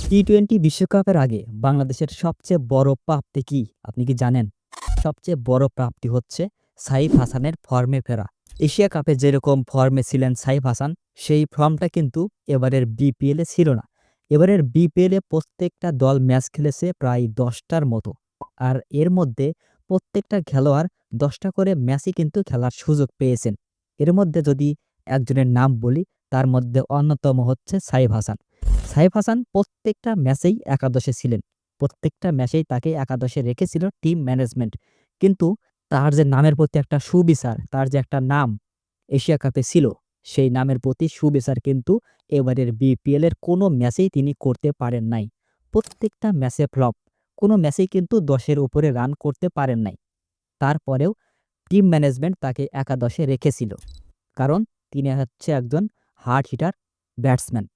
T twenty বিশ্বকাপের আগে বাংলাদেশের সবচেয়ে বড় প্রাপ্তি কি? আপনি কি জানেন? সবচেয়ে বড় প্রাপ্তি হচ্ছে সাইফ হাসানের ফর্মে ফেরা। এশিয়া কাপে যেরকম ফর্মে ছিলেন সাইফ হাসান, সেই ফর্মটা কিন্তু এবারের বিপিএলে ছিল না। এবারের বিপিএলে প্রত্যেকটা দল ম্যাচ খেলেছে প্রায় ১০ টার মতো। আর এর মধ্যে প্রত্যেকটা খেলোয়াড় ১০ টা করে ম্যাচই কিন্তু খেলার সুযোগ পেয়েছেন। এর মধ্যে যদি একজনের নাম বলি, তার মধ্যে অন্যতম হচ্ছে সাইফ হাসান। সাইফ হাসান প্রত্যেকটা ম্যাচেই একাদশে ছিলেন। প্রত্যেকটা ম্যাচেই তাকে একাদশে রেখেছিল টিম ম্যানেজমেন্ট। কিন্তু তার যে নামের প্রতি একটা সুবিচার, তার যে একটা নাম এশিয়া কাপে ছিল, সেই নামের প্রতি সুবিচার কিন্তু এবারের বিপিএল এর কোনো ম্যাচেই তিনি করতে পারেন নাই। প্রত্যেকটা ম্যাচে ফ্লপ। কোনো ম্যাচেই কিন্তু ১০ এর উপরে রান করতে পারেন নাই। তারপরেও টিম ম্যানেজমেন্ট তাকে একাদশে রেখেছিল। কারণ তিনি হচ্ছে একজন হার্ড হিটার ব্যাটসম্যান।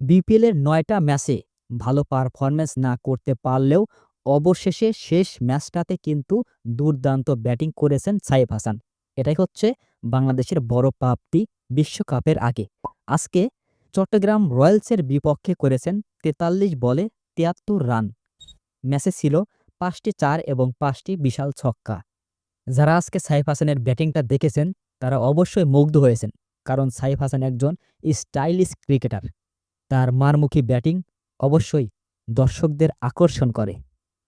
বিপিএলের ৯ টা ম্যাচে ভালো পারফরম্যান্স না করতে পারলেও অবশেষে শেষ ম্যাচটাতে কিন্তু দুর্দান্ত ব্যাটিং করেছেন সাইফ হাসান। এটাই হচ্ছে বাংলাদেশের বড় প্রাপ্তি বিশ্বকাপের আগে। আজকে চট্টগ্রাম রয়্যালসের বিপক্ষে করেছেন ৪৩ বলে ৭৩ রান। ম্যাচে ছিল ৫টি ৪ এবং ৫টি বিশাল ছক্কা। যারা আজকে সাইফ হাসানের ব্যাটিংটা দেখেছেন, তারা অবশ্যই মুগ্ধ হয়েছেন। কারণ সাইফ হাসান একজন স্টাইলিশ ক্রিকেটার। তার মারমুখী ব্যাটিং অবশ্যই দর্শকদের আকর্ষণ করে।